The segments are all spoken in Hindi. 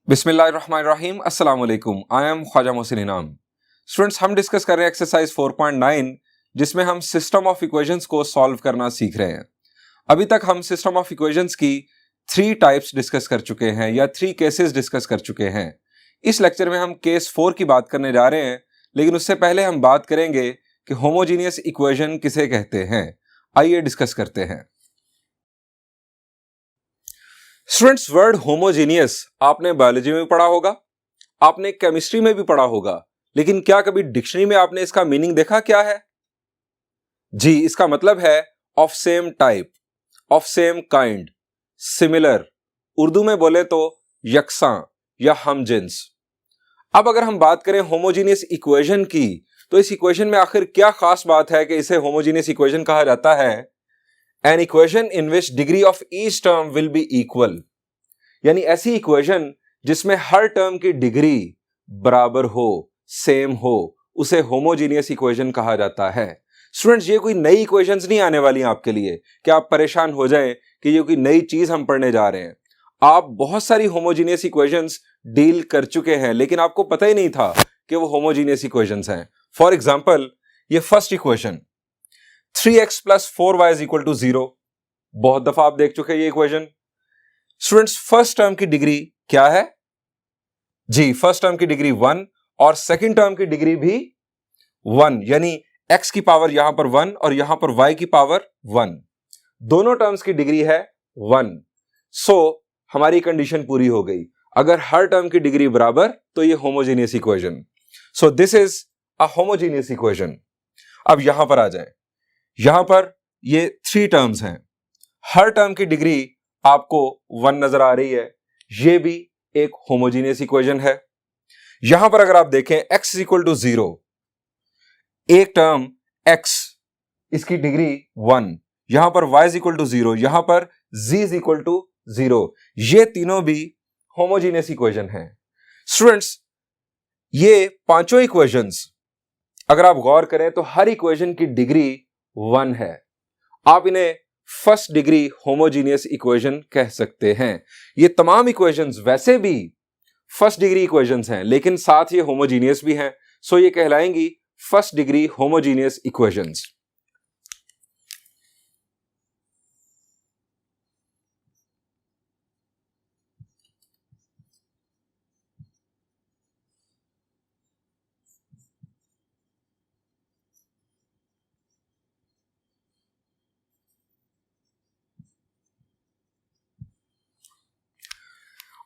बिस्मिल्लाहिर्रहमानिर्रहीम अस्सलाम वालेकुम। आई एम ख्वाजा मोहसिन इनाम। स्टूडेंट्स, हम डिस्कस कर रहे हैं एक्सरसाइज 4.9 जिसमें हम सिस्टम ऑफ इक्वेशंस को सॉल्व करना सीख रहे हैं। अभी तक हम सिस्टम ऑफ इक्वेशंस की 3 टाइप्स डिस्कस कर चुके हैं या 3 केसेस डिस्कस कर चुके हैं। इस लेक्चर में हम केस 4 की बात करने जा रहे हैं, लेकिन उससे पहले हम बात करेंगे कि होमोजीनियस इक्वेशन किसे कहते हैं। आइए डिस्कस करते हैं। स्टूडेंट्स, वर्ड होमोजीनियस आपने बायोलॉजी में भी पढ़ा होगा, आपने केमिस्ट्री में भी पढ़ा होगा, लेकिन क्या कभी डिक्शनरी में आपने इसका मीनिंग देखा क्या है? जी, इसका मतलब है of same type, of same kind, similar. Urdu में बोले तो यकसां या हमजिन्स। अब अगर हम बात करें होमोजीनियस इक्वेशन की, तो इस इक्वेशन में आखिर क्या खास बात है कि इसे होमोजीनियस इक्वेशन कहा जाता है? An equation in which degree of each term will be equal, यानी ऐसी इक्वेशन जिसमें हर टर्म की डिग्री बराबर हो, सेम हो, उसे होमोजीनियस इक्वेशन कहा जाता है। स्टूडेंट्स, ये कोई नई इक्वेशंस नहीं आने वाली आप के लिए कि आप परेशान हो जाएं कि ये कोई नई चीज हम पढ़ने जा रहे हैं। आप बहुत सारी होमोजीनियस इक्वेशंस डील कर चुके हैं, लेकिन आपको पता ही नहीं था कि वो होमोजीनियस इक्वेशंस हैं। फॉर एग्जाम्पल, ये फर्स्ट इक्वेशन 3x + 4y = 0, बहुत दफा आप देख चुके हैं ये इक्वेशन। स्टूडेंट्स, फर्स्ट टर्म की डिग्री क्या है? जी, फर्स्ट टर्म की डिग्री 1 और सेकंड टर्म की डिग्री भी 1, यानी x की पावर यहां पर 1 और यहां पर y की पावर 1, दोनों टर्म्स की डिग्री है 1। सो हमारी कंडीशन पूरी हो गई। अगर हर टर्म की डिग्री बराबर तो ये homogeneous equation. So this is a homogeneous equation. अब यहां पर आ जाए, यहां पर ये 3 टर्म्स हैं, हर टर्म की डिग्री आपको 1 नजर आ रही है, ये भी एक होमोजीनियस इक्वेशन है। यहां पर अगर आप देखें x = 0, एक टर्म x, इसकी डिग्री 1, यहां पर y = 0, यहां पर z = 0, ये तीनों भी होमोजीनियस इक्वेशन हैं। स्टूडेंट्स, ये पांचों इक्वेशंस अगर आप गौर करें तो हर इक्वेशन की डिग्री 1 है। आप इन्हें फर्स्ट डिग्री होमोजीनियस इक्वेशन कह सकते हैं। ये तमाम इक्वेशंस वैसे भी फर्स्ट डिग्री इक्वेशंस हैं, लेकिन साथ ये होमोजीनियस भी हैं, सो ये कहलाएंगी फर्स्ट डिग्री होमोजीनियस इक्वेशंस।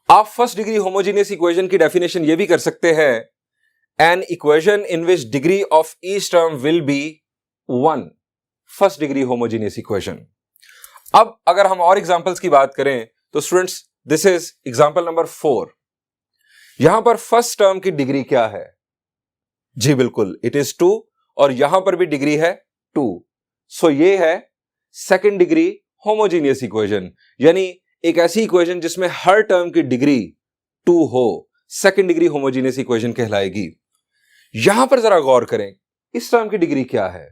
आप फर्स्ट डिग्री होमोजीनियस इक्वेशन की डेफिनेशन ये भी कर सकते हैं, an equation in which degree of each term will be 1, first degree homogeneous equation. अब अगर हम और एग्जांपल्स की बात करें तो students, this is example number 4। यहां पर फर्स्ट टर्म की डिग्री क्या है? जी बिल्कुल, इट इज 2 और यहां पर भी डिग्री है 2। सो ये है सेकेंड डिग्री होमोजीनियस इक्वेशन, यानी एक ऐसी इक्वेशन जिसमें हर टर्म की डिग्री 2 हो, सेकेंड डिग्री होमोजीनियस इक्वेशन कहलाएगी। यहां पर जरा गौर करें, इस टर्म की डिग्री क्या है?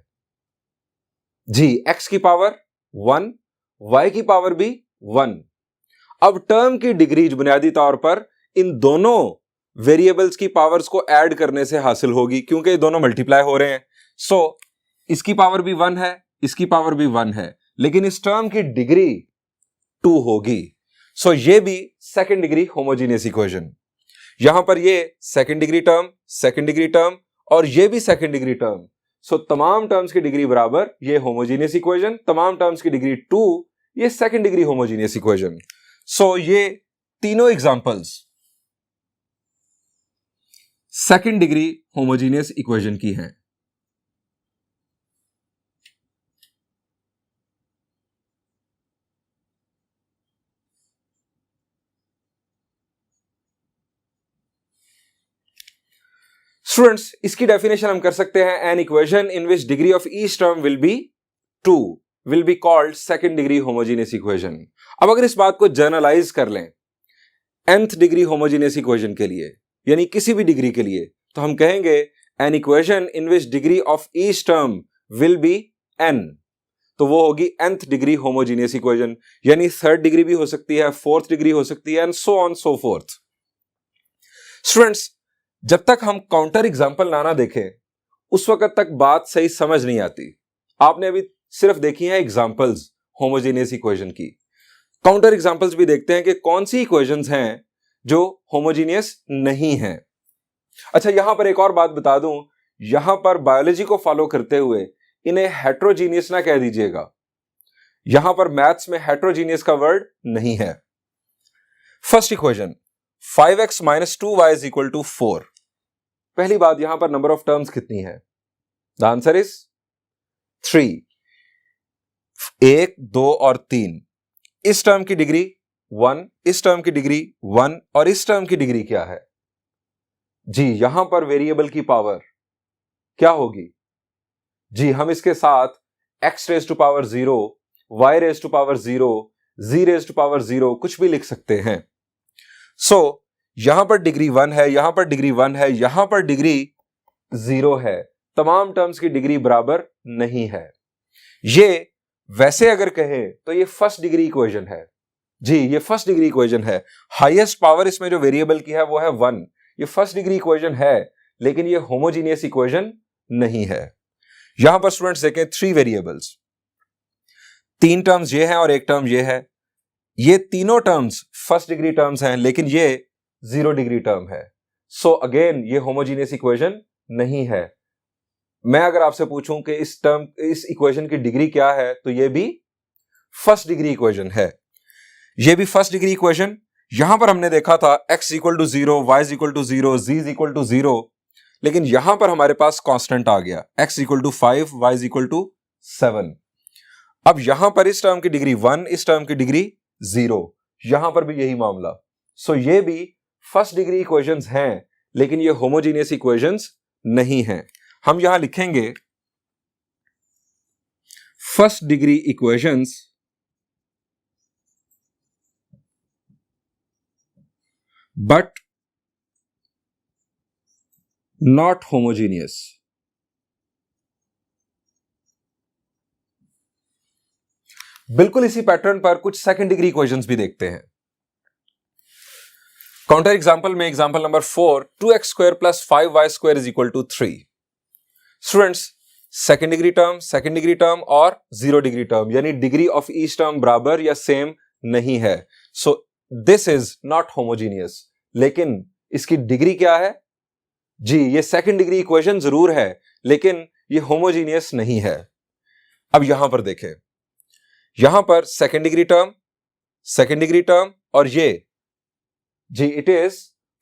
जी, x की पावर 1, y की पावर भी 1। अब टर्म की डिग्री बुनियादी तौर पर इन दोनों वेरिएबल्स की पावर्स को ऐड करने से हासिल होगी, क्योंकि ये दोनों मल्टीप्लाई हो रहे हैं। सो इसकी पावर भी 1 है, इसकी पावर भी 1 है, लेकिन इस टर्म की डिग्री 2 होगी। सो ये भी सेकेंड डिग्री होमोजीनियस इक्वेशन। यहां पर ये second degree term, second degree term और ये भी सेकेंड डिग्री टर्म। सो तमाम टर्म्स की डिग्री बराबर, ये होमोजीनियस इक्वेशन। तमाम टर्म्स की डिग्री 2, ये सेकेंड डिग्री होमोजीनियस इक्वेशन। सो ये तीनों examples second degree homogeneous equation की हैं। स्टूडेंट्स, इसकी डेफिनेशन हम कर सकते हैं, an equation in which degree of each term will be 2 will be called second degree homogeneous equation. अब अगर इस बात को जनरलाइज कर लें nth डिग्री होमोजीनियस इक्वेशन के लिए, यानी किसी भी डिग्री के लिए, तो हम कहेंगे an equation in which degree of each term will be n, तो वो होगी nth डिग्री होमोजीनियस इक्वेशन। यानी थर्ड डिग्री भी हो सकती है, फोर्थ डिग्री हो सकती है, and so on so fourth. Students, जब तक हम काउंटर एग्जाम्पल ना देखें उस वक्त तक बात सही समझ नहीं आती। आपने अभी सिर्फ देखी है एग्जाम्पल्स होमोजेनियस इक्वेशन की। काउंटर एग्जाम्पल्स भी देखते हैं कि कौन सी इक्वेशंस हैं जो होमोजेनियस नहीं हैं। अच्छा, यहां पर एक और बात बता दूं, यहां पर बायोलॉजी को फॉलो करते हुए इन्हें हेट्रोजीनियस ना कह दीजिएगा। यहां पर मैथ्स में हेट्रोजीनियस का वर्ड नहीं है। First equation 5x - 2y = 4। पहली बात, यहां पर नंबर ऑफ टर्म्स कितनी है? The answer is 3। 1, 2 और 3। इस टर्म की डिग्री 1, इस टर्म की डिग्री 1 और इस टर्म की डिग्री क्या है? जी, यहां पर वेरिएबल की पावर क्या होगी? जी, हम इसके साथ x⁻0, y⁻0, z⁻0 कुछ भी लिख सकते हैं। सो यहां पर डिग्री 1 है, यहां पर डिग्री 1 है, यहां पर डिग्री 0 है। तमाम टर्म्स की डिग्री बराबर नहीं है। ये वैसे अगर कहें तो ये फर्स्ट डिग्री इक्वेशन है। जी, ये फर्स्ट डिग्री इक्वेशन है। हाईएस्ट पावर इसमें जो वेरिएबल की है वो है 1। ये फर्स्ट डिग्री इक्वेशन है, लेकिन ये होमोजीनियस इक्वेशन नहीं है। यहां पर स्टूडेंट्स देखें, 3 वेरिएबल्स, 3 टर्म्स ये हैं और एक टर्म ये है। ये तीनों टर्म्स फर्स्ट डिग्री टर्म्स हैं, लेकिन ये 0 डिग्री टर्म है। सो अगेन ये होमोजीनियस इक्वेशन नहीं है। मैं अगर आपसे पूछूं कि इस इक्वेशन की डिग्री क्या है, तो ये भी फर्स्ट डिग्री इक्वेशन है। ये भी फर्स्ट डिग्री इक्वेशन। यहां पर हमने देखा था x = 0, y = 0, z = 0, लेकिन यहां पर हमारे पास कांस्टेंट आ गया, x = 5, y = 7। अब यहां पर इस टर्म की डिग्री 1, इस टर्म की डिग्री 0, यहां पर भी यही मामला। सो ये भी फर्स्ट डिग्री इक्वेशंस हैं, लेकिन ये होमोजीनियस इक्वेशंस नहीं हैं। हम यहां लिखेंगे first degree equations but not homogeneous. बिल्कुल इसी पैटर्न पर कुछ सेकंड डिग्री इक्वेशंस भी देखते हैं। काउंटर एग्जांपल में example number 4, 2x² + 5y² = 3। Students, second degree term और 0 डिग्री टर्म, यानी डिग्री ऑफ ईच टर्म बराबर या सेम नहीं है। So this is not homogeneous. लेकिन इसकी डिग्री क्या है? जी, ये सेकंड डिग्री इक्वेशन जरूर है, लेकिन ये होमोजीनियस नहीं है। अब यहां पर देखें, यहां पर सेकंड डिग्री टर्म और ये जी, it is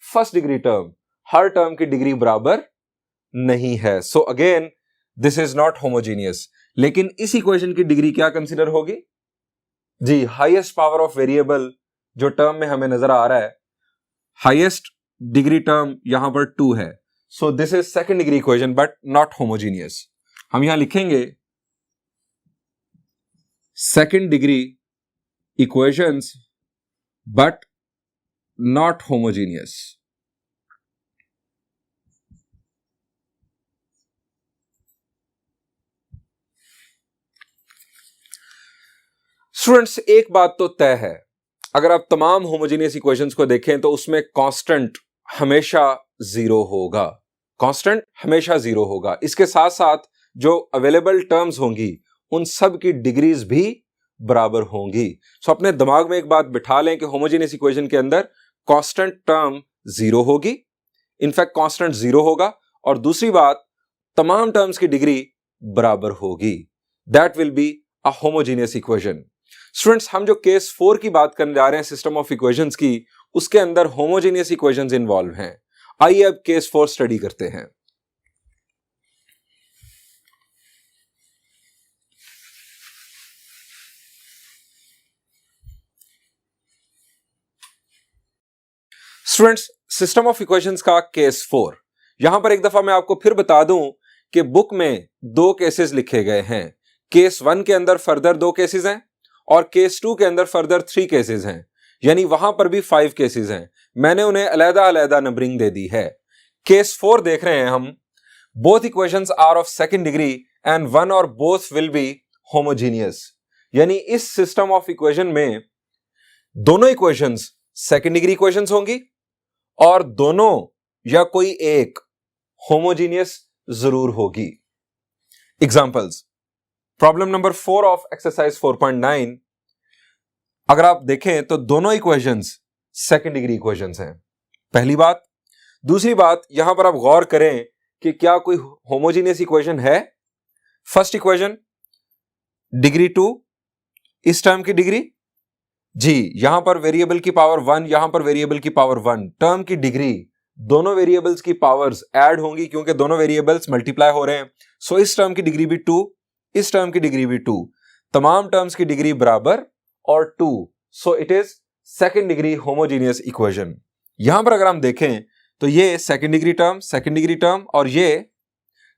first degree term. हर टर्म की डिग्री बराबर नहीं है। So again this is not homogeneous. लेकिन इस इक्वेशन की डिग्री क्या कंसीडर होगी? जी, हाईएस्ट पावर ऑफ वेरिएबल जो टर्म में हमें नजर आ रहा है, हाईएस्ट डिग्री टर्म यहां पर 2 है। So this is second degree equation but not homogeneous. हम यहां लिखेंगे second degree equations but not homogeneous. Students, एक बात तो तय है, अगर आप तमाम होमोजीनियस इक्वेशंस को देखें तो उसमें कांस्टेंट हमेशा 0 होगा। कांस्टेंट हमेशा 0 होगा। इसके साथ साथ जो अवेलेबल टर्म्स होंगी उन सब की डिग्रीज भी बराबर होंगी। सो अपने दिमाग में एक बात बिठा लें कि होमोजीनियस इक्वेशन के अंदर कांस्टेंट टर्म 0 होगी, इनफैक्ट कांस्टेंट 0 होगा, और दूसरी बात तमाम टर्म्स की डिग्री बराबर होगी। That will be a homogeneous equation. Students, हम जो केस 4 की बात करने जा रहे हैं सिस्टम ऑफ इक्वेशंस की, उसके अंदर होमोजेनियस इक्वेशंस इन्वॉल्व हैं। आइए अब केस 4 स्टडी करते हैं। स्टूडेंट्स, सिस्टम ऑफ इक्वेशंस का केस 4। यहां पर एक दफा मैं आपको फिर बता दूं कि बुक में 2 केसेस लिखे गए हैं। केस 1 के अंदर फर्दर 2 केसेस हैं और केस 2 के अंदर फर्दर 3 केसेस हैं, यानी वहां पर भी 5 केसेस हैं। मैंने उन्हें अलग-अलग नंबरिंग दे दी है। केस 4 देख रहे हैं हम, both equations are of second degree and one और बोथ विल बी होमोजीनियस। यानी इस सिस्टम ऑफ इक्वेशन में दोनों इक्वेशंस सेकंड डिग्री इक्वेशंस होंगी और दोनों या कोई एक होमोजीनियस जरूर होगी। Examples, problem number 4 of exercise 4.9, अगर आप देखें तो दोनों इक्वेशंस सेकंड डिग्री इक्वेशंस हैं, पहली बात। दूसरी बात, यहां पर आप गौर करें कि क्या कोई होमोजीनियस इक्वेशन है। फर्स्ट इक्वेशन डिग्री 2, इस टर्म की डिग्री, जी यहां पर वेरिएबल की पावर 1, यहां पर वेरिएबल की पावर 1, टर्म की डिग्री, दोनों वेरिएबल्स की पावर्स ऐड होंगी क्योंकि दोनों वेरिएबल्स मल्टीप्लाई हो रहे हैं। सो इस टर्म की डिग्री भी 2, इस टर्म की डिग्री भी 2, तमाम टर्म्स की डिग्री बराबर और 2, so it is second degree homogeneous equation. यहां पर अगर हम देखें तो ये सेकेंड डिग्री टर्म और ये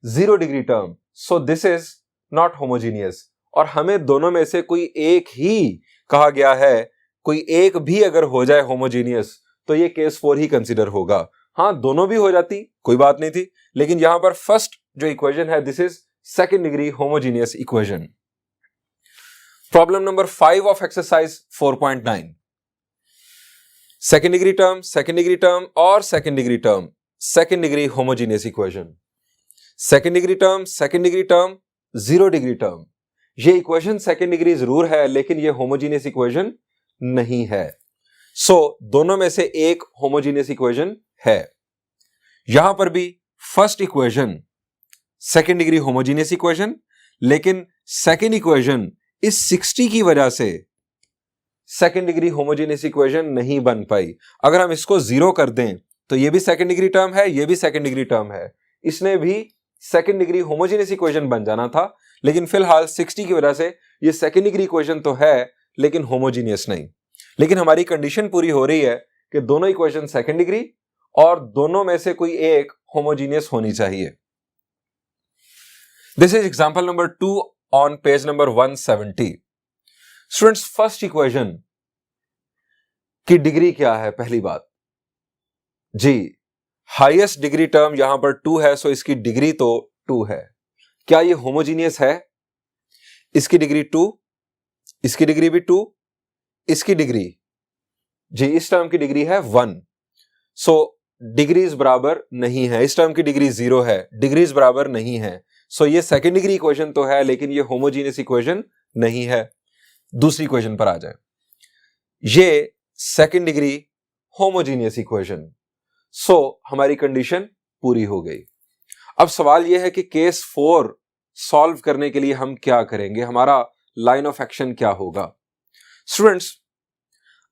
0 degree term, so this is not homogeneous. और हमें दोनों में से कोई एक ही कहा गया है, कोई एक भी अगर हो जाए होमोजीनियस तो ये केस 4 ही कंसीडर होगा। हां, दोनों भी हो जाती कोई बात नहीं थी, लेकिन यहां पर फर्स्ट जो इक्वेशन है this is second degree homogeneous equation. Problem number 5 of exercise 4.9, second degree term और second degree homogeneous equation. Second degree term 0 degree term, ये इक्वेशन सेकेंड डिग्री जरूर है लेकिन ये होमोजीनियस इक्वेशन नहीं है। सो दोनों में से एक होमोजीनियस इक्वेशन है। यहां पर भी first equation second degree homogeneous equation, लेकिन सेकेंड इक्वेशन इस 60 की वजह से सेकेंड डिग्री होमोजीनियस इक्वेशन नहीं बन पाई। अगर हम इसको 0 कर दें तो ये भी सेकेंड डिग्री टर्म है, ये भी सेकेंड डिग्री टर्म है, इसने भी सेकेंड डिग्री होमोजीनियस इक्वेशन बन जाना था, लेकिन फिलहाल 60 की वजह से ये सेकेंड डिग्री इक्वेशन तो है लेकिन होमोजीनियस नहीं। लेकिन हमारी कंडीशन पूरी हो रही है कि दोनों इक्वेशन सेकेंड डिग्री और दोनों में से कोई एक होमोजीनियस होनी चाहिए। This is example number 2 on page number 170। Students, first equation की डिग्री क्या है? पहली बात जी, हाईएस्ट डिग्री टर्म यहां पर 2 है, सो इसकी डिग्री तो 2 है। क्या ये होमोजीनियस है? इसकी डिग्री 2, इसकी डिग्री भी 2, इसकी डिग्री जी, इस टर्म की डिग्री है 1, सो डिग्रीज बराबर नहीं है। इस टर्म की डिग्री 0 है, डिग्रीज बराबर नहीं है, सो ये सेकेंड डिग्री इक्वेशन तो है लेकिन ये होमोजीनियस इक्वेशन नहीं है। दूसरी इक्वेशन पर आ जाए, ये सेकेंड डिग्री होमोजीनियस इक्वेशन, सो हमारी कंडीशन पूरी हो गई। अब सवाल यह है कि केस 4 सॉल्व करने के लिए हम क्या करेंगे, हमारा लाइन ऑफ एक्शन क्या होगा। स्टूडेंट्स,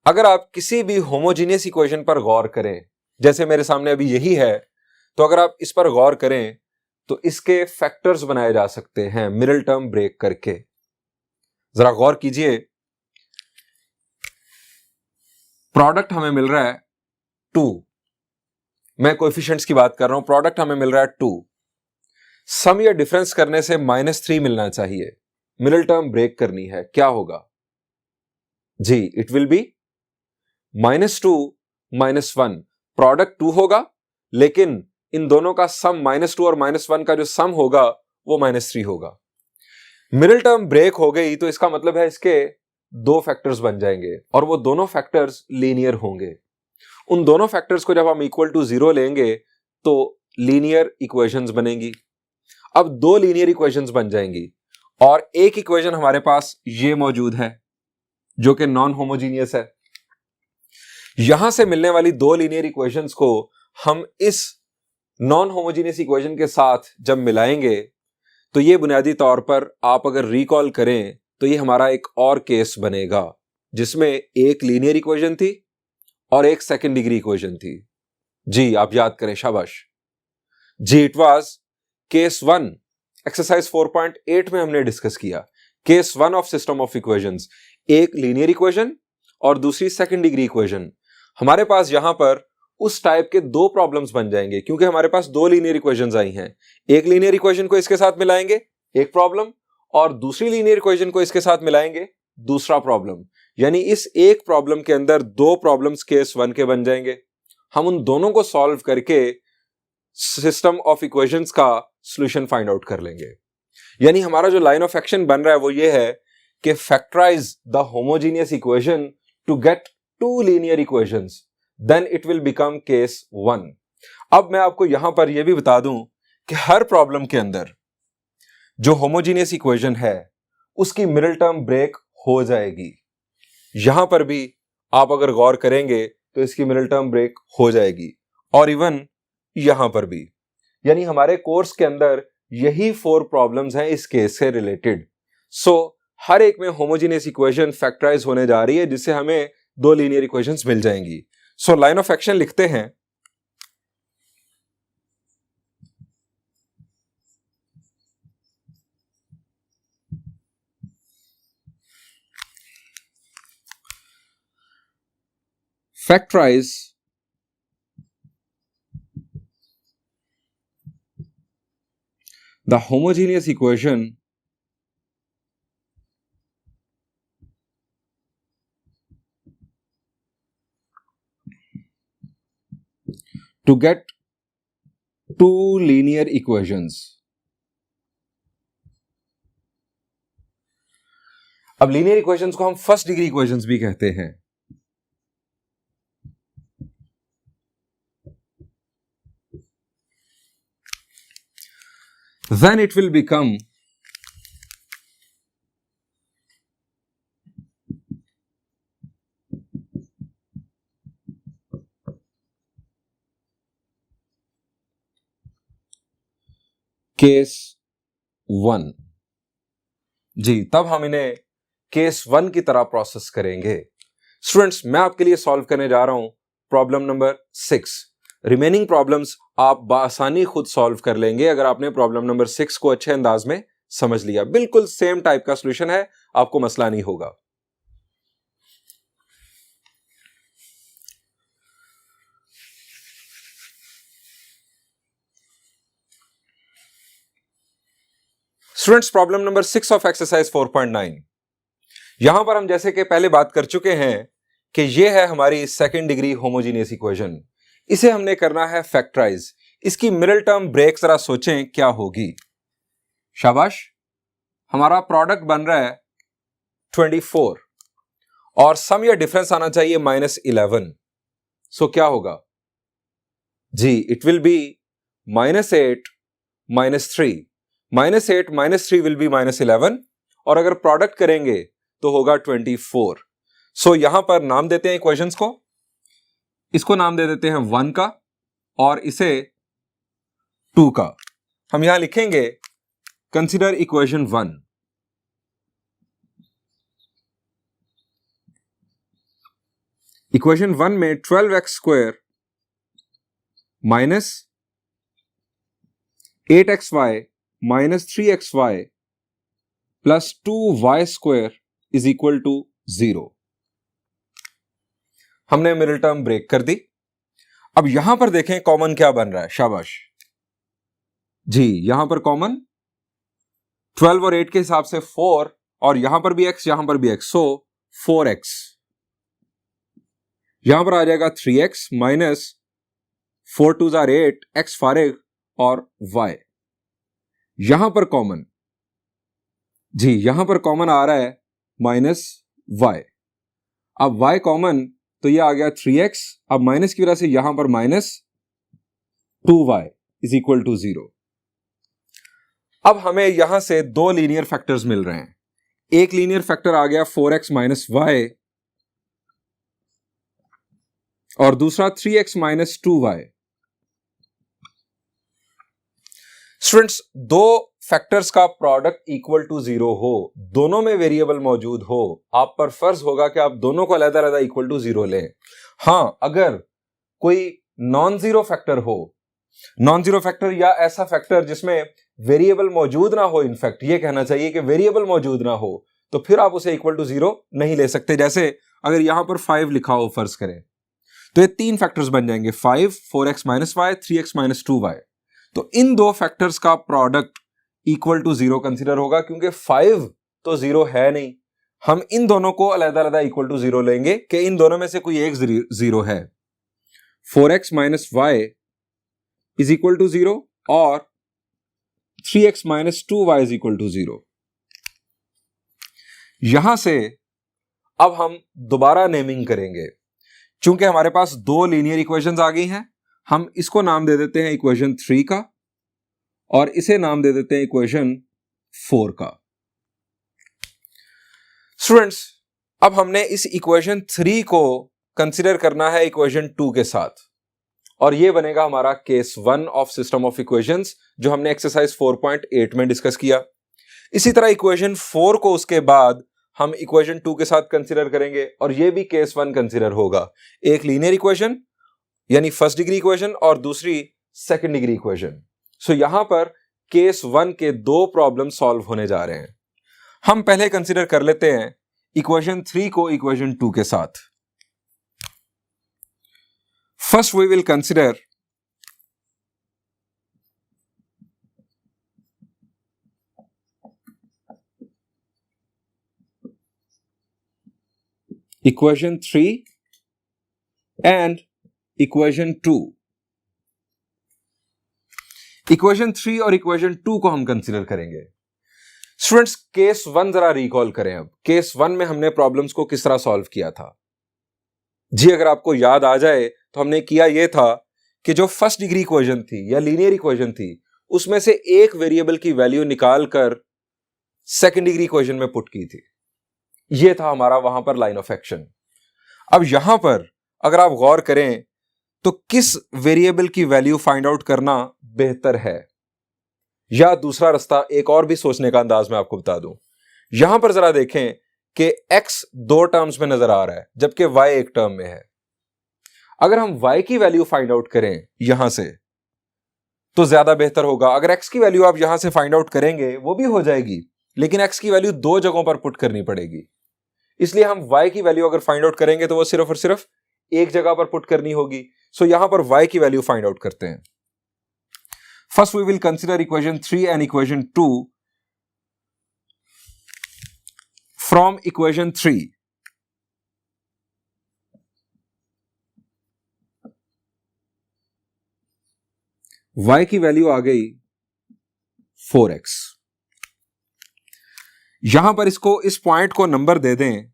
अगर आप किसी भी होमोजीनियस इक्वेशन पर गौर करें, जैसे मेरे सामने अभी यही है, तो अगर आप इस पर गौर करें तो इसके फैक्टर्स बनाए जा सकते हैं मिडिल टर्म ब्रेक करके। जरा गौर कीजिए, प्रोडक्ट हमें मिल रहा है 2, मैं कोएफिशिएंट्स की बात कर रहा हूं, प्रोडक्ट हमें मिल रहा है 2, सम या डिफरेंस करने से -3 मिलना चाहिए, मिडिल टर्म ब्रेक करनी है, क्या होगा जी? इट विल बी -2 -1, प्रोडक्ट 2 होगा लेकिन इन दोनों का सम -2 और -1 का जो सम होगा वो -3 होगा। मिडिल टर्म ब्रेक हो गई तो इसका मतलब है इसके 2 फैक्टर्स बन जाएंगे और वो दोनों फैक्टर्स लीनियर होंगे। उन दोनों फैक्टर्स को जब हम इक्वल टू 0 लेंगे तो लीनियर इक्वेशंस बनेंगी। अब 2 लीनियर इक्वेशंस बन जाएंगी और एक इक्वेशन हमारे पास ये मौजूद है जो कि नॉन होमोजीनियस है। यहां से मिलने वाली 2 लीनियर इक्वेशंस को हम इस नॉन होमोजीनियस इक्वेशन के साथ जब मिलाएंगे तो ये बुनियादी तौर पर आप अगर रिकॉल करें तो ये हमारा एक और केस बनेगा जिसमें एक लीनियर इक्वेशन थी और एक सेकेंड डिग्री इक्वेशन थी। जी आप याद करें, शाबाश जी, इट वाज केस 1 एक्सरसाइज 4.8 में हमने डिस्कस किया। Case 1 of system of equations, एक लीनियर इक्वेशन और दूसरी सेकेंड डिग्री इक्वेशन। हमारे पास यहां पर उस टाइप के 2 प्रॉब्लम्स बन जाएंगे क्योंकि हमारे पास 2 लीनियर इक्वेशंस आई हैं। एक लीनियर इक्वेशन को इसके साथ मिलाएंगे, एक प्रॉब्लम, और दूसरी लीनियर इक्वेशन को इसके साथ मिलाएंगे, दूसरा प्रॉब्लम। यानी इस एक प्रॉब्लम के अंदर 2 प्रॉब्लम्स केस 1 के बन जाएंगे। हम उन दोनों को सॉल्व करके सिस्टम ऑफ इक्वेशंस का सॉल्यूशन फाइंड आउट कर लेंगे। यानी हमारा जो लाइन ऑफ एक्शन बन रहा है वो ये है कि factorize the homogeneous equation to get 2 linear equations then it will become case 1। अब मैं आपको यहां पर यह भी बता दूं कि हर प्रॉब्लम के अंदर जो होमोजीनियस इक्वेशन है उसकी मिडिल टर्म ब्रेक हो जाएगी। यहां पर भी आप अगर गौर करेंगे तो इसकी मिडिल टर्म ब्रेक हो जाएगी, और इवन यहां पर भी। यानी हमारे कोर्स के अंदर यही 4 प्रॉब्लम्स हैं इस केस से रिलेटेड। सो हर एक में होमोजीनियस इक्वेशन फैक्टराइज होने जा रही है, जिससे हमें 2 लीनियर इक्वेशंस मिल जाएंगी। सो लाइन ऑफ एक्शन लिखते हैं। Factorize the homogeneous equation to get 2 linear equations। अब लीनियर इक्वेशंस को हम फर्स्ट डिग्री इक्वेशंस भी कहते हैं। Then it will become case 1। जी, तब हम इन्हें केस 1 की तरह प्रोसेस करेंगे। स्टूडेंट्स, मैं आपके लिए सॉल्व करने जा रहा हूं प्रॉब्लम नंबर 6। रिमेनिंग प्रॉब्लम्स आप बआसानी खुद सॉल्व कर लेंगे अगर आपने प्रॉब्लम नंबर 6 को अच्छे अंदाज में समझ लिया। बिल्कुल सेम टाइप का सॉल्यूशन है, आपको मसला नहीं होगा। Students, problem number 6 of exercise 4.9। यहां पर हम जैसे कि पहले बात कर चुके हैं कि यह है हमारी सेकंड डिग्री होमोजीनियस इक्वेशन। इसे हमने करना है फैक्टराइज। इसकी मिडिल टर्म ब्रेक जरा सोचें क्या होगी। शाबाश, हमारा प्रोडक्ट बन रहा है 24 और सम या डिफरेंस आना चाहिए -11। सो क्या होगा जी, it will be -8 -3। -8 -3 will be -11, और अगर प्रोडक्ट करेंगे तो होगा 24। सो यहां पर नाम देते हैं इक्वेशंस को। इसको नाम दे देते हैं 1 का और इसे 2 का। हम यहां लिखेंगे कंसीडर इक्वेशन 1। इक्वेशन 1 में 12x² minus 8xy minus 3xy plus 2y² is equal to 0। हमने मिडिल टर्म ब्रेक कर दी। अब यहां पर देखें कॉमन क्या बन रहा है। शाबाश जी, यहां पर कॉमन 12 और 8 के हिसाब से 4, और यहां पर भी x, यहां पर भी x, सो 4x। यहां पर आ जाएगा 3x माइनस 4 2 जार 8, x फारिग और y। यहां पर कॉमन जी, यहां पर कॉमन आ रहा है -y। अब y कॉमन तो ये आ गया 3x। अब माइनस की वजह से यहां पर -2y इज इक्वल टू 0। अब हमें यहां से 2 लीनियर फैक्टर्स मिल रहे हैं। एक लीनियर फैक्टर आ गया 4x माइनस y और दूसरा 3x minus 2y। Students, 2 factors का प्रोडक्ट इक्वल टू 0 हो, दोनों में वेरिएबल मौजूद हो, आप पर फर्ज होगा कि आप दोनों को अलग-अलग इक्वल टू 0 लें। हां, अगर कोई नॉन जीरो फैक्टर हो, नॉन जीरो फैक्टर या ऐसा फैक्टर जिसमें वेरिएबल मौजूद ना हो, इनफैक्ट ये कहना चाहिए कि वेरिएबल मौजूद ना हो, तो फिर आप उसे इक्वल टू 0 नहीं ले सकते। जैसे अगर यहां पर 5 लिखा हो फर्ज करें, तो ये 3 फैक्टर्स बन जाएंगे, 5 4x minus y 3x minus 2y। तो इन 2 फैक्टर्स का प्रोडक्ट इक्वल टू 0 कंसीडर होगा, क्योंकि 5 तो 0 है नहीं। हम इन दोनों को अलग-अलग इक्वल टू 0 लेंगे कि इन दोनों में से कोई एक 0 है। 4x minus y is equal to 0 और 3x minus 2y is equal to 0। यहां से अब हम दोबारा नेमिंग करेंगे, चूंकि हमारे पास दो लीनियर इक्वेशंस आ गई हैं, हम इसको नाम दे देते हैं इक्वेशन 3 का और इसे नाम दे देते हैं इक्वेशन 4 का। स्टूडेंट्स, अब हमने इस इक्वेशन 3 को कंसीडर करना है इक्वेशन 2 के साथ और यह बनेगा हमारा case 1 of system of equations जो हमने एक्सरसाइज 4.8 में डिस्कस किया। इसी तरह इक्वेशन 4 को उसके बाद हम इक्वेशन 2 के साथ कंसीडर करेंगे और यह भी केस 1 कंसीडर होगा। एक लीनियर इक्वेशन यानी फर्स्ट डिग्री इक्वेशन और दूसरी सेकंड डिग्री इक्वेशन। सो यहां पर केस 1 के दो प्रॉब्लम सॉल्व होने जा रहे हैं। हम पहले कंसीडर कर लेते हैं इक्वेशन 3 को इक्वेशन 2 के साथ। First we will consider equation 3 and equation 2। Equation 3 और इक्वेशन 2 को हम कंसीडर करेंगे। स्टूडेंट्स, केस 1 जरा रिकॉल करें। अब केस 1 में हमने प्रॉब्लम्स को किस तरह सॉल्व किया था? जी, अगर आपको याद आ जाए तो हमने किया यह था कि जो फर्स्ट डिग्री इक्वेशन थी या लीनियर इक्वेशन थी उसमें से एक वेरिएबल की वैल्यू निकालकर सेकंड डिग्री इक्वेशन में पुट की थी। यह था हमारा वहां पर लाइन ऑफ एक्शन। अब यहां पर अगर आप गौर करें तो किस वेरिएबल की वैल्यू फाइंड आउट करना बेहतर है, या दूसरा रास्ता एक और भी सोचने का अंदाज मैं आपको बता दूं। यहां पर जरा देखें कि x दो टर्म्स में नजर आ रहा है जबकि y एक टर्म में है। अगर हम y की वैल्यू फाइंड आउट करें यहां से तो ज्यादा बेहतर होगा। अगर x की वैल्यू आप यहां से फाइंड आउट करेंगे वो भी हो जाएगी, लेकिन x की वैल्यू दो जगहों पर पुट करनी पड़ेगी। इसलिए हम y की वैल्यू अगर फाइंड आउट करेंगे तो वो सिर्फ और सिर्फ एक जगह पर पुट करनी होगी। सो यहां पर y की वैल्यू फाइंड आउट करते हैं। First we will consider equation 3 and equation 2 from equation 3। y की वैल्यू आ गई 4x। यहां पर इस पॉइंट को नंबर दे दें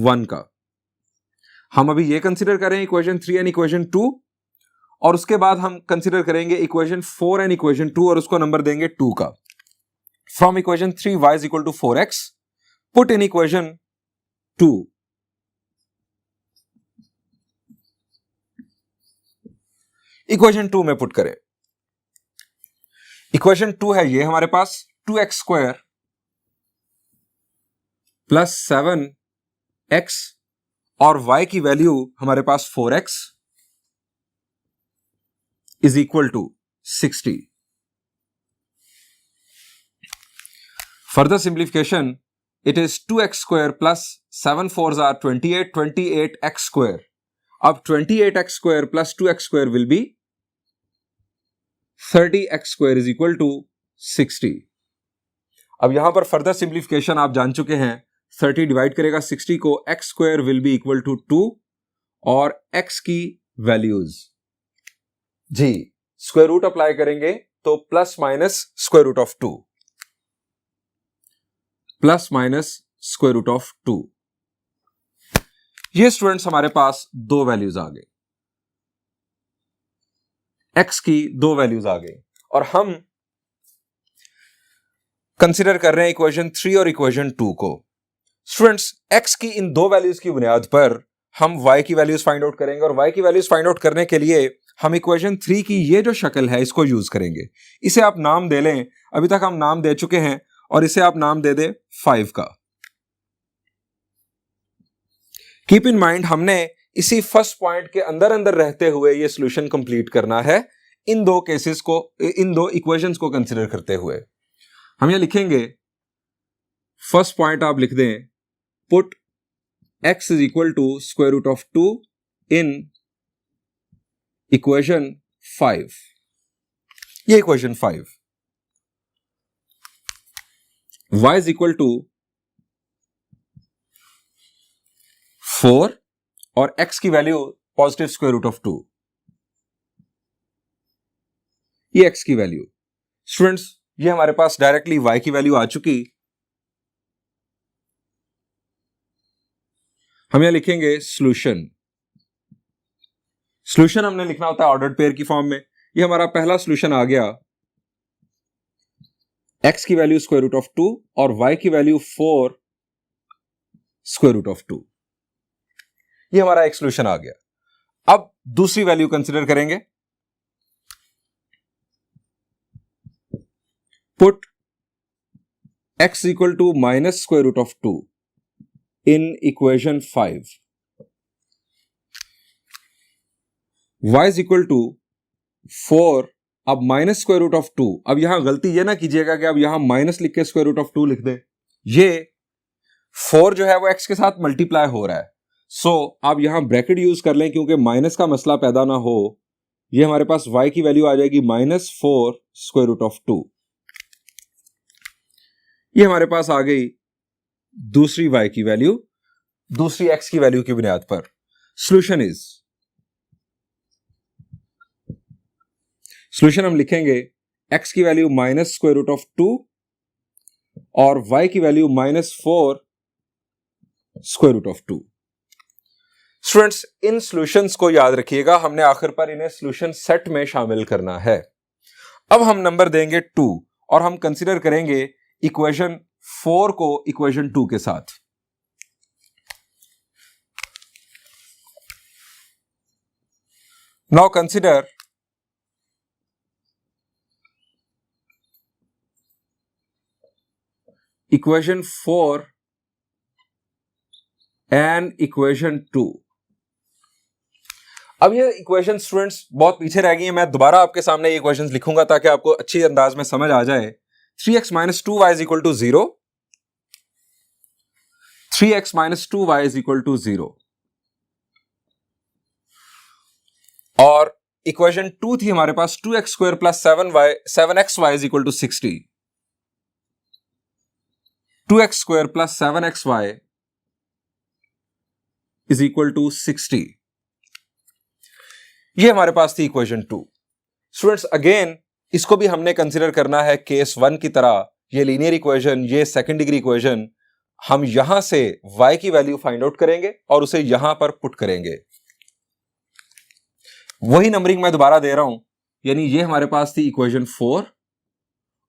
1 का। हम अभी ये कंसीडर करें इक्वेशन 3 एंड इक्वेशन 2 और उसके बाद हम कंसीडर करेंगे इक्वेशन 4 एंड इक्वेशन 2 और उसको नंबर देंगे 2 का। From equation 3 y is equal to 4x, put in equation 2। Equation 2 में पुट करें। इक्वेशन 2 है ये हमारे पास 2x स्क्वायर प्लस 7x और y की वैल्यू हमारे पास 4x is equal to 60। Further simplification, it is 2x square plus 7 4s are 28, 28x square. अब 28x square plus 2x square will be 30x square is equal to 60। अब यहां पर फर्दर सिंप्लीफिकेशन आप जान चुके हैं, 30 डिवाइड करेगा 60 को, x square will be equal to 2 और x की वैल्यूज जी स्क्वायर रूट अप्लाई करेंगे तो plus minus square root of 2, plus minus square root of 2। ये स्टूडेंट्स हमारे पास दो वैल्यूज आ गई, x की दो वैल्यूज आ गई और हम कंसीडर कर रहे हैं इक्वेशन 3 और इक्वेशन 2 को। स्टूडेंट्स, x की इन दो वैल्यूज की बुनियाद पर हम y की वैल्यूज फाइंड आउट करेंगे और y की वैल्यूज फाइंड आउट करने के लिए हम इक्वेशन 3 की ये जो शक्ल है इसको यूज करेंगे। इसे आप नाम दे लें, अभी तक हम नाम दे चुके हैं, और इसे आप नाम दे दें 5 का। कीप इन माइंड, हमने इसी फर्स्ट पॉइंट के अंदर अंदर रहते हुए ये सॉल्यूशन कंप्लीट करना है इन दो केसेस को, इन दो इक्वेशंस को कंसीडर करते हुए। हम ये लिखेंगे, फर्स्ट पॉइंट आप लिख दें, put x is equal to square root of 2 in equation 5। ये equation 5, y is equal to 4 और x की value positive square root of 2, ये x की वैल्यू। स्टूडेंट्स, ये हमारे पास डायरेक्टली y की वैल्यू आ चुकी। हम यहां लिखेंगे सॉल्यूशन सॉल्यूशन हमने लिखना होता है ऑर्डर्ड पेयर की फॉर्म में। ये हमारा पहला सॉल्यूशन आ गया, x की वैल्यू स्क्वायर रूट ऑफ 2 और y की वैल्यू 4 स्क्वायर रूट ऑफ 2। ये हमारा एक सॉल्यूशन आ गया। अब दूसरी वैल्यू कंसीडर करेंगे। Put x equal to minus square root of 2 in equation 5, y is equal to 4। अब माइनस स्क्वायर रूट ऑफ 2, अब यहां गलती ये ना कीजिएगा कि अब यहां माइनस लिख के स्क्वायर रूट ऑफ 2 लिख दें। ये 4 जो है वो x के साथ मल्टीप्लाई हो रहा है, सो आप यहां ब्रैकेट यूज कर लें क्योंकि माइनस का मसला पैदा ना हो। ये हमारे पास y की वैल्यू आ जाएगी माइनस 4 स्क्वायर रूट ऑफ 2। ये हमारे पास आ गई दूसरी y की वैल्यू, दूसरी x की वैल्यू की बुनियाद पर। सॉल्यूशन इज, सॉल्यूशन हम लिखेंगे x की value minus square root of 2 और y की value minus 4 square root of 2। Students, इन सॉल्यूशंस को याद रखिएगा, हमने आखिर पर इन्हें सॉल्यूशन सेट में शामिल करना है। अब हम नंबर देंगे 2 और हम कंसीडर करेंगे इक्वेशन 4 को इक्वेशन 2 के साथ। Now consider equation 4 and equation 2। अब ये इक्वेशन स्टूडेंट्स बहुत पीछे रह गई हैं। मैं दोबारा आपके सामने ये इक्वेशंस लिखूंगा ताकि आपको अच्छी अंदाज में समझ आ जाए। 3x minus 2y is equal to 0, 3x minus 2y is equal to 0। और इक्वेशन 2 थी हमारे पास 2x square plus 7xy is equal to 60। 2x square plus 7xy is equal to 60। ये हमारे पास थी इक्वेशन 2। स्टूडेंट्स, अगेन इसको भी हमने कंसीडर करना है केस 1 की तरह। ये लीनियर इक्वेशन, ये सेकंड डिग्री इक्वेशन, हम यहां से y की वैल्यू फाइंड आउट करेंगे और उसे यहां पर पुट करेंगे। वही नंबरिंग मैं दोबारा दे रहा हूं, यानी ये हमारे पास थी इक्वेशन 4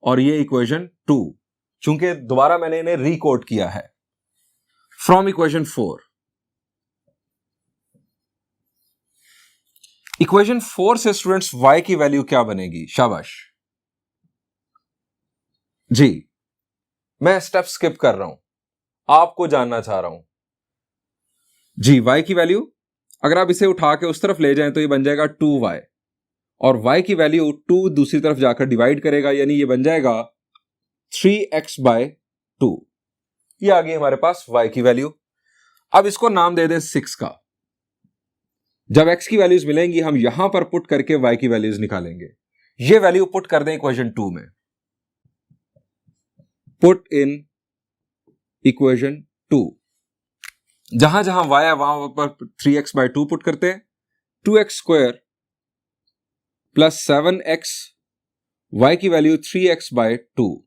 और ये इक्वेशन 2, चूंकि दोबारा मैंने इन्हें रिकोड किया है। फ्रॉम इक्वेशन 4, इक्वेशन 4 से स्टूडेंट्स y की वैल्यू क्या बनेगी? शाबाश जी, मैं स्टेप स्किप कर रहा हूं, आपको जानना चाह रहा हूं जी। y की वैल्यू अगर आप इसे उठा के उस तरफ ले जाएं तो ये बन जाएगा 2y और y की वैल्यू 2 दूसरी तरफ जाकर डिवाइड करेगा, यानी ये बन जाएगा 3x बाय 2। ये आ गई हमारे पास y की वैल्यू। अब इसको नाम दे दें 6 का। जब x की वैल्यूज मिलेंगी हम यहां पर पुट करके y की वैल्यूज निकालेंगे। ये वैल्यू पुट कर दें इक्वेशन 2 में। पुट इन इक्वेशन 2, जहां जहां y है वहां पर 3x बाय 2 पुट करते हैं। 2x square plus 7x, y की value 3x by 2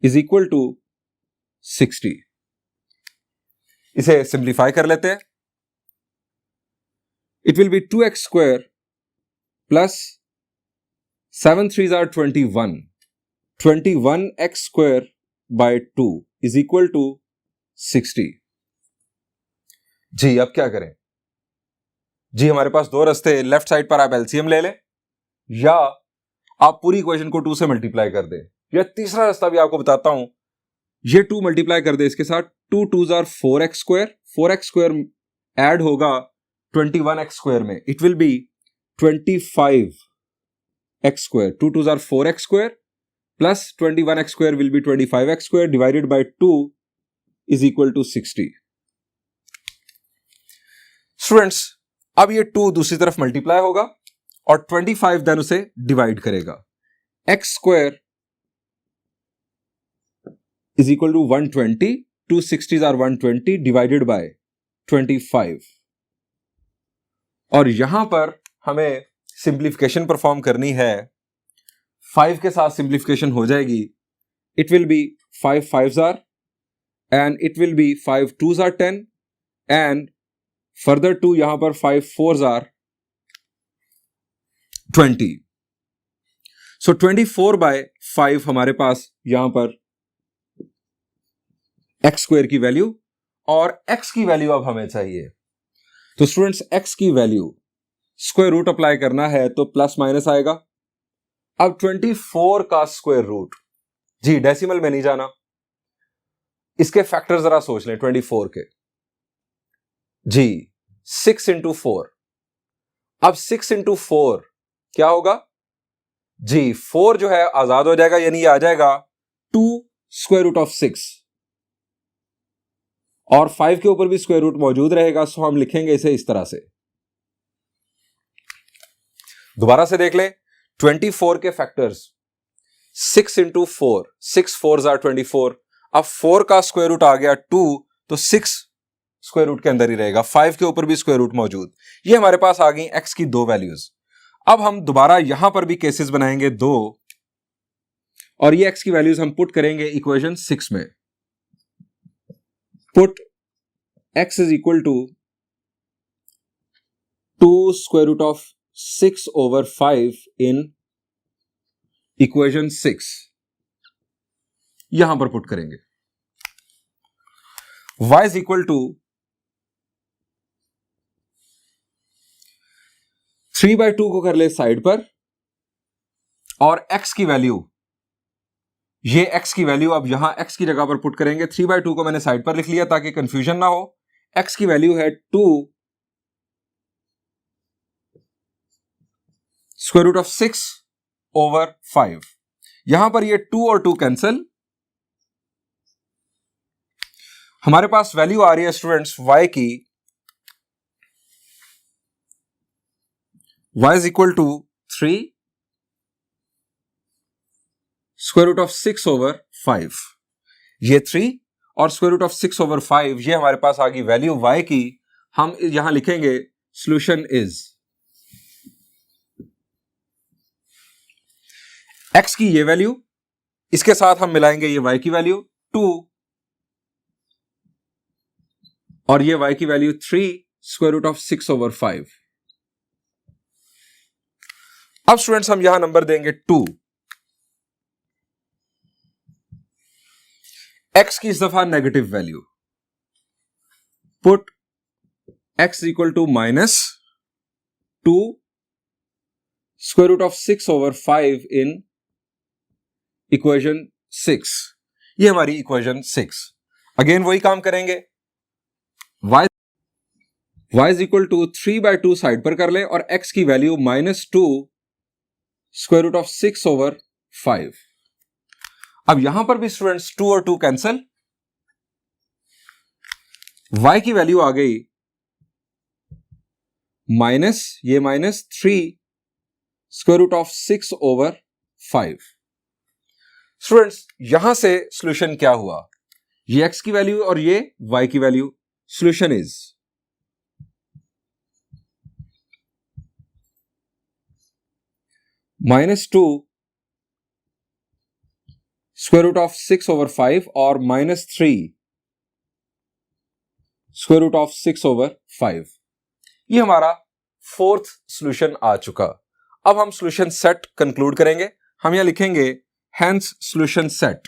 is equal to 60। इसे सिंप्लीफाई कर लेते हैं। It will be 2x square plus 7 3s are 21. 21x square by 2 is equal to 60. जी, अब क्या करें जी? हमारे पास दो रास्ते, लेफ्ट साइड पर आप एलसीएम ले लें या आप पूरी इक्वेशन को 2 से मल्टीप्लाई कर दें, या तीसरा रास्ता भी आपको बताता हूं, ये 2 मल्टीप्लाई कर दे इसके साथ। 2 2s are 4x square, 4x square add होगा 21x स्क्वायर में, it will be 25x square. 2 2s are 4x square plus 21x square will be 25x square divided by 2 is equal to 60। Students, अब ये 2 दूसरी तरफ मल्टीप्लाई होगा और 25 देन उसे डिवाइड करेगा। x square is equal to 120, 2 60s are 120 divided by 25। और यहां पर हमें सिंप्लीफिकेशन परफॉर्म करनी है। 5 के साथ सिंप्लीफिकेशन हो जाएगी। It will B 5 5s are and it will B 5 2s are 10 and further 2 यहां पर 5 4s are 20। सो 24/5 हमारे पास यहां पर एक्स स्क्वायर की वैल्यू, और एक्स की वैल्यू अब हमें चाहिए। तो स्टूडेंट्स एक्स की वैल्यू स्क्वायर रूट अप्लाई करना है तो प्लस माइनस आएगा। अब 24 का स्क्वायर रूट, जी डेसिमल में नहीं जाना, इसके फैक्टर जरा सोच लें 24 के। जी 6 इंटू 4। अब 6 इंटू 4 क्या होगा? जी 4 जो है आजाद हो जाएगा, यानी ये आ जाएगा 2 स्क्वायर रूट ऑफ 6, और 5 के ऊपर भी स्क्वायर रूट मौजूद रहेगा। सो हम लिखेंगे इसे इस तरह से। दोबारा से देख लें, 24 के फैक्टर्स 6 इंटू 4, 6 4 जार 24। अब 4 का स्क्वायर रूट आ गया 2, तो 6 स्क्वायर रूट के अंदर ही रहेगा, 5 के ऊपर भी स्क्वायर रूट मौजूद। ये हमारे पास आ गई एक्स की दो वैल्यूज। अब हम दोबारा यहां पर भी केसेस बनाएंगे दो, और ये एक्स की वैल्यूज हम पुट करेंगे इक्वेशन 6 में। Put x is equal to 2 square root of 6/5 in equation 6, यहां पर पुट करेंगे। y इज इक्वल टू 3/2 को कर ले साइड पर, और x की वैल्यू, ये x की वैल्यू अब यहां x की जगह पर पुट करेंगे। 3/2 को मैंने साइड पर लिख लिया ताकि कंफ्यूजन ना हो। x की वैल्यू है 2 स्क्वायर रूट ऑफ 6/5। यहां पर ये 2 और 2 कैंसिल, हमारे पास वैल्यू आ रही है स्टूडेंट्स y की, y is equal to 3 square root of 6/5। ये 3 और स्क्वायर रूट ऑफ 6/5, ये हमारे पास आ गई वैल्यू y की। हम यहां लिखेंगे सॉल्यूशन इज x की ये वैल्यू, इसके साथ हम मिलाएंगे ये y की वैल्यू 2, और ये y की वैल्यू 3 स्क्वायर रूट ऑफ 6/5। अब स्टूडेंट्स हम यहां नंबर देंगे 2। x की इस दफा negative value, put x equal to -2 square root of 6/5 in equation 6। ये हमारी इक्वेशन 6। अगेन वही काम करेंगे, y is equal to 3/2 side पर कर ले, और x की वैल्यू -2 स्क्वायर रूट ऑफ 6/5। अब यहां पर भी स्टूडेंट्स 2 और 2 कैंसिल, y की वैल्यू आ गई -3 स्क्वायर रूट ऑफ 6/5। स्टूडेंट्स यहां से सॉल्यूशन क्या हुआ? ये x की वैल्यू और ये y की value. Solution is -2 square root of 6/5 और -3 स्क्वायर रूट ऑफ 6/5। ये हमारा फोर्थ सॉल्यूशन आ चुका। अब हम सॉल्यूशन सेट कंक्लूड करेंगे। हम यहां लिखेंगे hence solution set.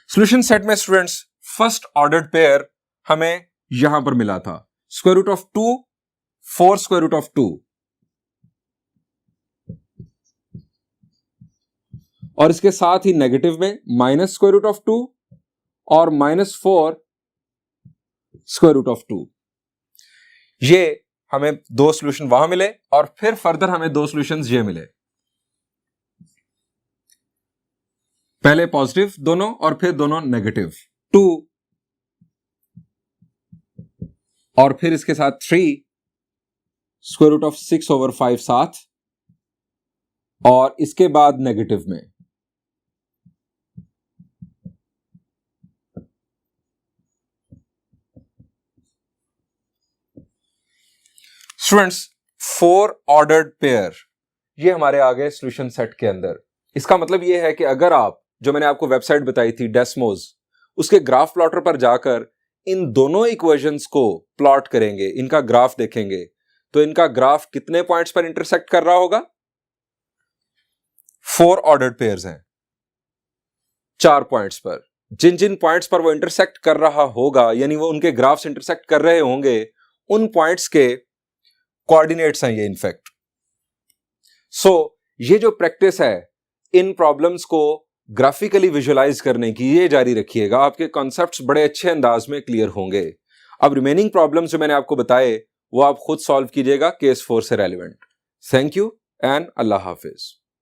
Solution set में स्टूडेंट्स फर्स्ट ऑर्डर्ड पेयर हमें यहां पर मिला था, square root of 2 4 square root of 2, और इसके साथ ही नेगेटिव में माइनस स्क्वायर रूट ऑफ 2 और -4 स्क्वायर रूट ऑफ 2। ये हमें दो सॉल्यूशन वहां मिले, और फिर फर्दर हमें दो सॉल्यूशंस ये मिले, पहले पॉजिटिव दोनों और फिर दोनों नेगेटिव 2, और फिर इसके साथ 3 स्क्वायर रूट ऑफ 6/5 साथ, और इसके बाद नेगेटिव में स्टूडेंट्स 4 ऑर्डर्ड पेयर, ये हमारे आ गए सॉल्यूशन सेट के अंदर। इसका मतलब ये है कि अगर आप, जो मैंने आपको वेबसाइट बताई थी डेस्मोस, उसके ग्राफ प्लॉटर पर जाकर इन दोनों इक्वेशंस को प्लॉट करेंगे, इनका ग्राफ देखेंगे, तो इनका ग्राफ कितने पॉइंट्स पर इंटरसेक्ट कर रहा होगा? 4 ऑर्डर्ड पेयर्स हैं, 4 पॉइंट्स पर। जिन जिन पॉइंट्स पर वो इंटरसेक्ट कर रहा होगा, यानी वो उनके ग्राफ्स इंटरसेक्ट कर रहे होंगे, उन पॉइंट्स के कोऑर्डिनेट्स हैं ये इनफैक्ट। सो ये जो प्रैक्टिस है इन प्रॉब्लम्स को ग्राफिकली विजुअलाइज करने की, ये जारी रखिएगा, आपके कॉन्सेप्ट्स बड़े अच्छे अंदाज में क्लियर होंगे। अब रिमेनिंग प्रॉब्लम्स जो मैंने आपको बताए वो आप खुद सॉल्व कीजिएगा केस 4 से relevant. Thank you and Allah Hafiz.